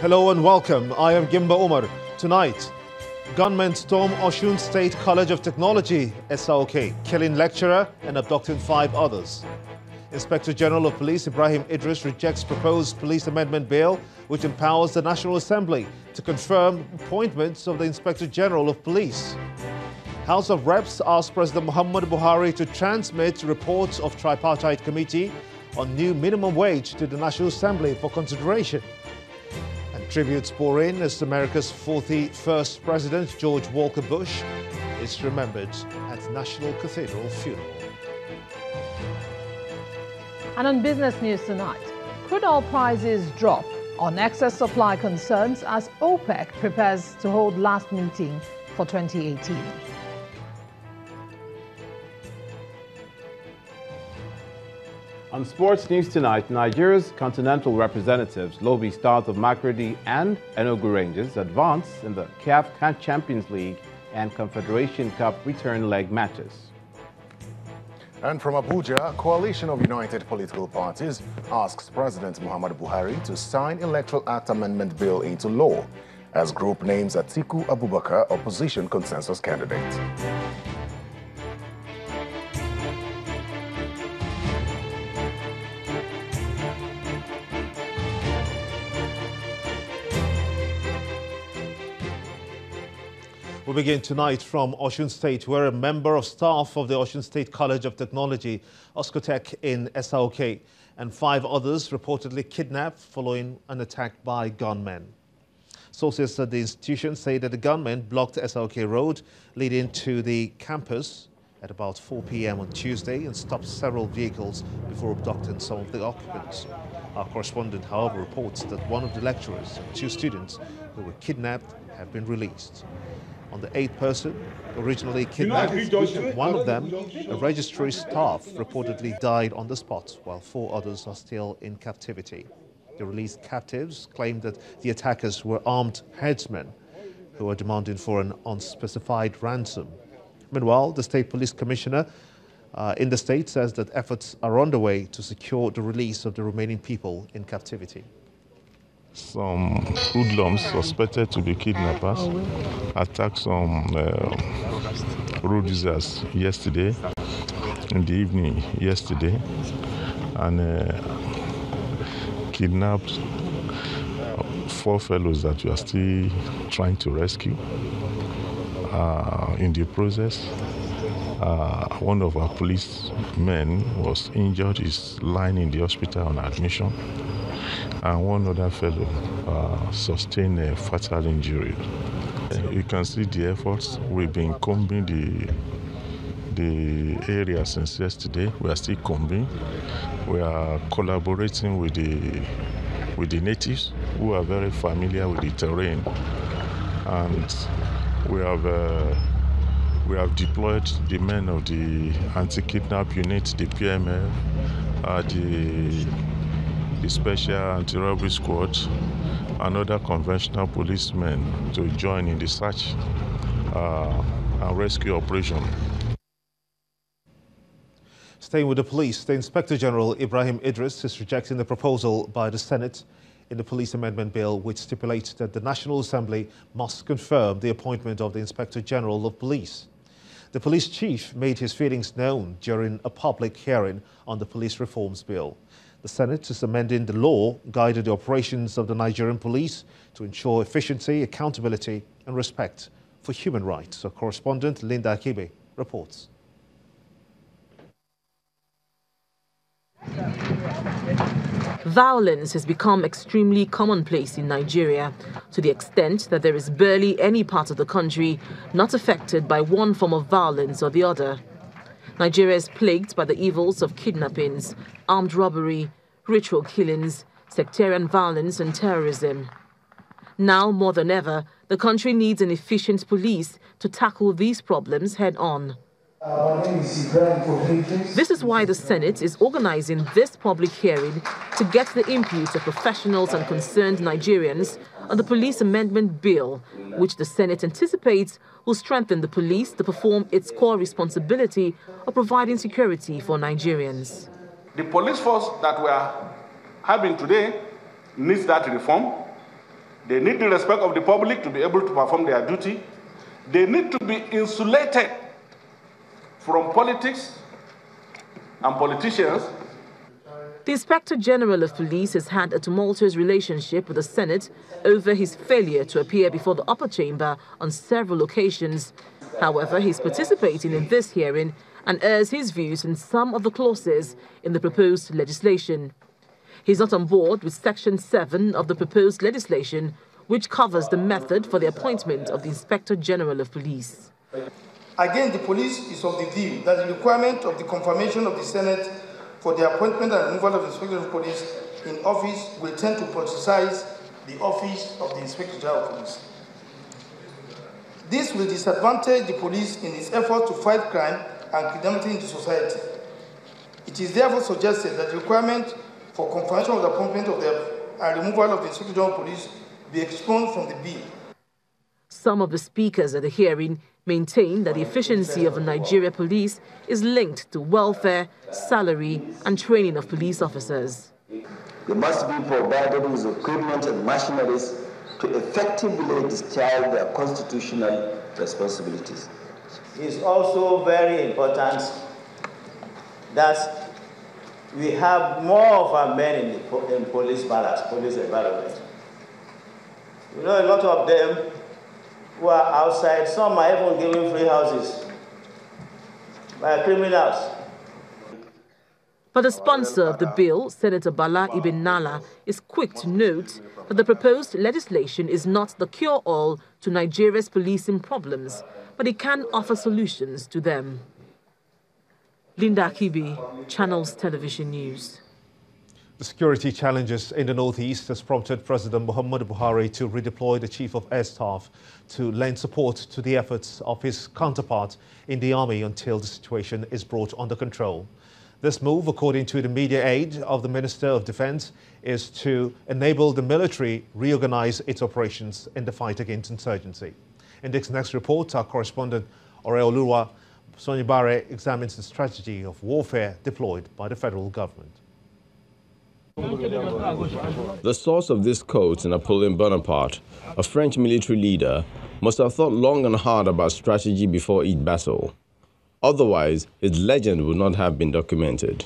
Hello and welcome. I am Gimba Umar. Tonight, gunmen storm Osun State College of Technology, SOK, killing lecturer and abducting 5 others. Inspector General of Police Ibrahim Idris rejects proposed police amendment bill which empowers the National Assembly to confirm appointments of the Inspector General of Police. House of Reps asked President Muhammadu Buhari to transmit reports of tripartite committee on new minimum wage to the National Assembly for consideration. And tributes pour in as America's 41st President, George Walker Bush, is remembered at National Cathedral funeral. And on business news tonight, crude oil prices drop on excess supply concerns as OPEC prepares to hold last meeting for 2018. On sports news tonight, Nigeria's continental representatives, Lobi Stars of Makurdi and Enugu Rangers, advance in the CAF Champions League and Confederation Cup return leg matches. And from Abuja, a coalition of united political parties asks President Muhammadu Buhari to sign Electoral Act Amendment Bill into law as group names Atiku Abubakar opposition consensus candidate. We begin tonight from Osun State, where a member of staff of the Osun State College of Technology, Oscotech in SOK, and 5 others reportedly kidnapped following an attack by gunmen. Sources at the institution say that the gunmen blocked SOK Road leading to the campus at about 4 p.m. on Tuesday and stopped several vehicles before abducting some of the occupants. Our correspondent, however, reports that one of the lecturers and 2 students who were kidnapped have been released. On the 8th person originally kidnapped, one of them, a registry staff, reportedly died on the spot, while 4 others are still in captivity. The released captives claimed that the attackers were armed headsmen who were demanding for an unspecified ransom. Meanwhile, the State Police Commissioner in the state says that efforts are underway to secure the release of the remaining people in captivity. Some hoodlums suspected to be kidnappers attacked some road users yesterday, in the evening yesterday, and kidnapped 4 fellows that we are still trying to rescue. In the process, one of our policemen was injured, is lying in the hospital on admission. And one other fellow sustained a fatal injury. You can see the efforts. We've been combing the area since yesterday. We are still combing. We are collaborating with the natives who are very familiar with the terrain, and we have deployed the men of the anti-kidnap unit, the PMF, the Special Anti-Robbery Squad, and other conventional policemen to join in the search and rescue operation. Staying with the police, the Inspector General Ibrahim Idris is rejecting the proposal by the Senate in the police amendment bill, which stipulates that the National Assembly must confirm the appointment of the Inspector General of Police. The police chief made his feelings known during a public hearing on the police reforms bill. The Senate is amending the law guiding the operations of the Nigerian police to ensure efficiency, accountability, and respect for human rights. Our correspondent Linda Akibe reports. Violence has become extremely commonplace in Nigeria, to the extent that there is barely any part of the country not affected by one form of violence or the other. Nigeria is plagued by the evils of kidnappings, armed robbery, ritual killings, sectarian violence and terrorism. Now more than ever, the country needs an efficient police to tackle these problems head-on. This is why the Senate is organizing this public hearing to get the input of professionals and concerned Nigerians on the police amendment bill, which the Senate anticipates will strengthen the police to perform its core responsibility of providing security for Nigerians. The police force that we are having today needs that reform. They need the respect of the public to be able to perform their duty. They need to be insulated from politics and politicians. The Inspector General of Police has had a tumultuous relationship with the Senate over his failure to appear before the upper chamber on several occasions. However, he's participating in this hearing and airs his views on some of the clauses in the proposed legislation. He's not on board with Section 7 of the proposed legislation, which covers the method for the appointment of the Inspector General of Police. Again, the police is of the view that the requirement of the confirmation of the Senate for the appointment and removal of the Inspector of Police in office will tend to politicize the office of the Inspector General of Police. This will disadvantage the police in its effort to fight crime and criminality in the society. It is therefore suggested that the requirement for confirmation of the appointment of and removal of the Inspector General of Police be expunged from the bill. Some of the speakers at the hearing maintain that the efficiency of the Nigeria police is linked to welfare, salary and training of police officers. They must be provided with equipment and machineries to effectively discharge their constitutional responsibilities. It's also very important that we have more of our men in police barracks, police environment. You know, a lot of them who are outside, some are even given free houses by criminals. But the sponsor of the bill, Senator Bala Ibn Nala, is quick to note that the proposed legislation is not the cure-all to Nigeria's policing problems, but it can offer solutions to them. Linda Akibi, Channels Television News. The security challenges in the northeast has prompted President Muhammadu Buhari to redeploy the Chief of Air Staff to lend support to the efforts of his counterpart in the army until the situation is brought under control. This move, according to the media aide of the Minister of Defense, is to enable the military reorganize its operations in the fight against insurgency. In this next report, our correspondent Oreoluwa Sonibare examines the strategy of warfare deployed by the federal government. The source of this quote, Napoleon Bonaparte, a French military leader, must have thought long and hard about strategy before each battle. Otherwise, his legend would not have been documented.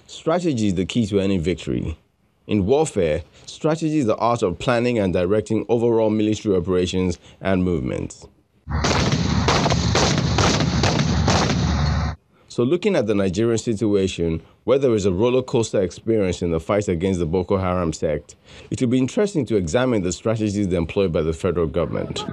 Strategy is the key to any victory. In warfare, strategy is the art of planning and directing overall military operations and movements. So looking at the Nigerian situation, where there is a roller coaster experience in the fight against the Boko Haram sect, it will be interesting to examine the strategies employed by the federal government.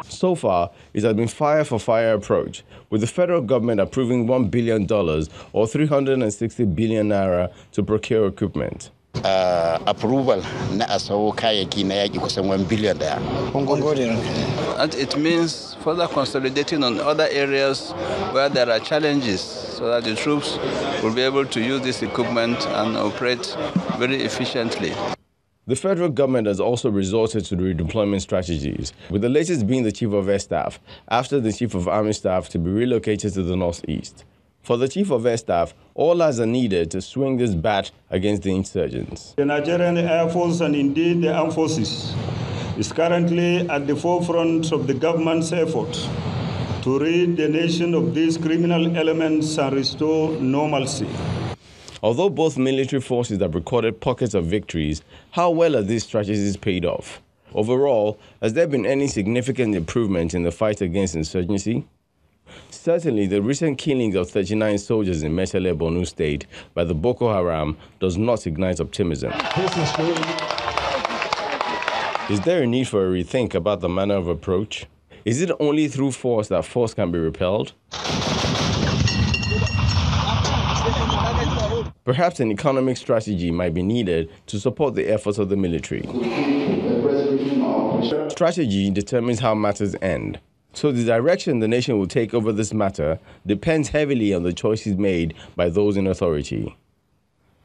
So far, it has been fire-for-fire approach, with the federal government approving $1 billion or 360 billion naira to procure equipment. Approval na asawo kayaki na yaki kusan $1 billion there. And it means further consolidating on other areas where there are challenges so that the troops will be able to use this equipment and operate very efficiently. The federal government has also resorted to the redeployment strategies, with the latest being the Chief of Air Staff, after the Chief of Army Staff to be relocated to the northeast. For the Chief of Air Staff, all eyes are needed to swing this bat against the insurgents. The Nigerian Air Force and indeed the Armed Forces is currently at the forefront of the government's effort to rid the nation of these criminal elements and restore normalcy. Although both military forces have recorded pockets of victories, how well are these strategies paid off? Overall, has there been any significant improvement in the fight against insurgency? Certainly, the recent killings of 39 soldiers in Metele, Borno State by the Boko Haram does not ignite optimism. Is there a need for a rethink about the manner of approach? Is it only through force that force can be repelled? Perhaps an economic strategy might be needed to support the efforts of the military. Strategy determines how matters end. So the direction the nation will take over this matter depends heavily on the choices made by those in authority.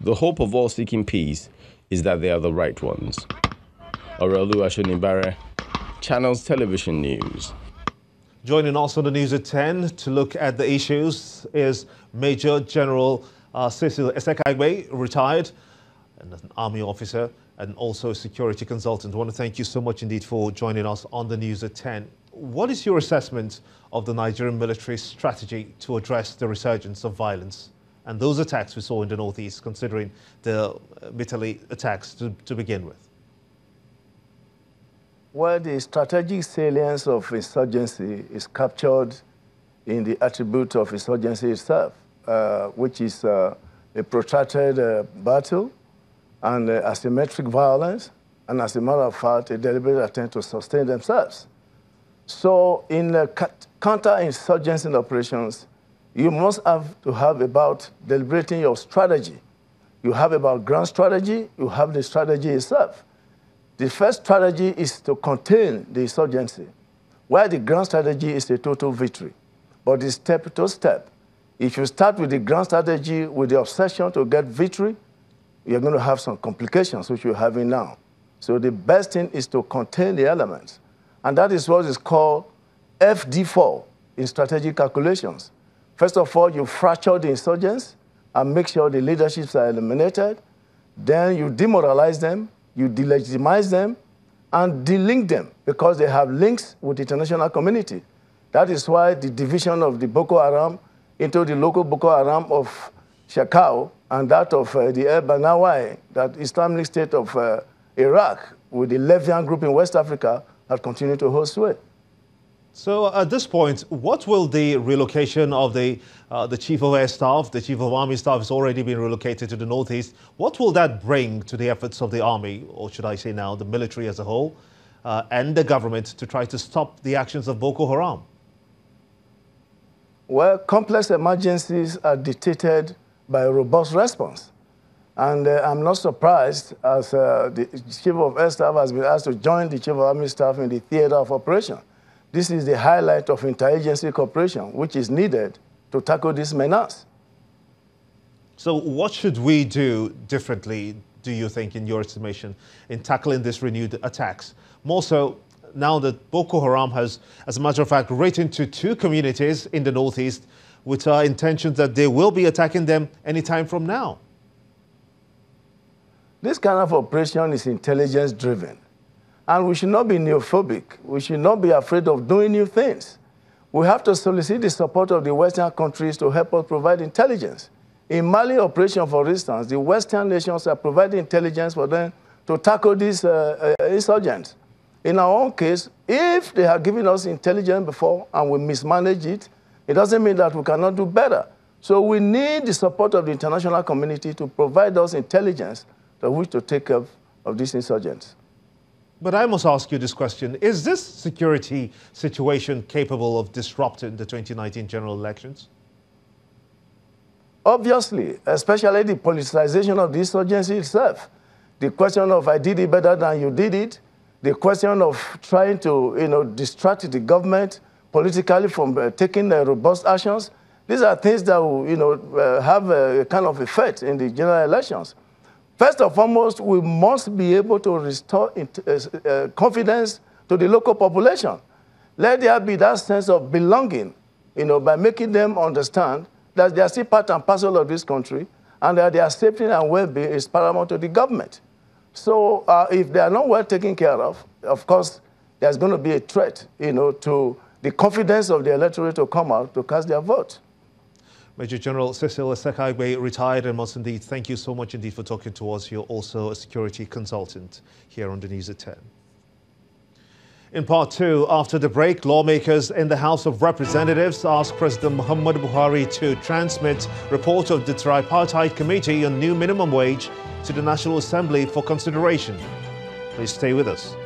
The hope of all seeking peace is that they are the right ones. Oreoluwa Sonibare, Channels Television News. Joining us on the news at 10 to look at the issues is Major General Cecil Esekagbe, retired, and an Army officer and also a security consultant. I want to thank you so much indeed for joining us on the news at 10. What is your assessment of the Nigerian military strategy to address the resurgence of violence and those attacks we saw in the northeast, considering the Italy attacks to begin with? Well, the strategic salience of insurgency is captured in the attribute of insurgency itself, which is a protracted battle and asymmetric violence, and as a matter of fact, a deliberate attempt to sustain themselves. So in counter-insurgency operations, you must have to have about deliberating your strategy. You have about ground strategy, you have the strategy itself. The first strategy is to contain the insurgency, while the ground strategy is a total victory. But it's step to step. If you start with the ground strategy with the obsession to get victory, you're going to have some complications, which you're having now. So the best thing is to contain the elements. And that is what is called FD4 in strategic calculations. First of all, you fracture the insurgents and make sure the leaderships are eliminated. Then you demoralize them, you delegitimize them, and delink them because they have links with the international community. That is why the division of the Boko Haram into the local Boko Haram of Shakau and that of the El Banawai, that Islamic State of Iraq, with the Levian group in West Africa, that continue to hold sway. So at this point, what will the relocation of the Chief of Air Staff, the Chief of Army Staff has already been relocated to the Northeast, what will that bring to the efforts of the Army, or should I say now the military as a whole, and the government to try to stop the actions of Boko Haram? Well, complex emergencies are dictated by a robust response. And I'm not surprised as the Chief of Air Staff has been asked to join the Chief of Army Staff in the theater of operation. This is the highlight of interagency cooperation, which is needed to tackle this menace. So what should we do differently, do you think, in your estimation, in tackling these renewed attacks? More so, now that Boko Haram has, as a matter of fact, written to 2 communities in the Northeast with intentions that they will be attacking them anytime from now. This kind of operation is intelligence-driven. And we should not be neophobic. We should not be afraid of doing new things. We have to solicit the support of the Western countries to help us provide intelligence. In Mali operation, for instance, the Western nations are providing intelligence for them to tackle these insurgents. In our own case, if they have given us intelligence before and we mismanage it, it doesn't mean that we cannot do better. So we need the support of the international community to provide us intelligence to which to take care of these insurgents. But I must ask you this question. Is this security situation capable of disrupting the 2019 general elections? Obviously, especially the politicization of the insurgency itself. The question of I did it better than you did it. The question of trying to distract the government politically from taking robust actions. These are things that will have a kind of effect in the general elections. First and foremost, we must be able to restore confidence to the local population. Let there be that sense of belonging, by making them understand that they are still part and parcel of this country and that their safety and well-being is paramount to the government. So if they are not well taken care of course, there's going to be a threat, to the confidence of the electorate to come out to cast their vote. Major General Cecil Esekagbe, retired, and must indeed thank you so much indeed for talking to us. You're also a security consultant here on the News at 10. In part 2, after the break, lawmakers in the House of Representatives asked President Muhammadu Buhari to transmit report of the tripartite committee on new minimum wage to the National Assembly for consideration. Please stay with us.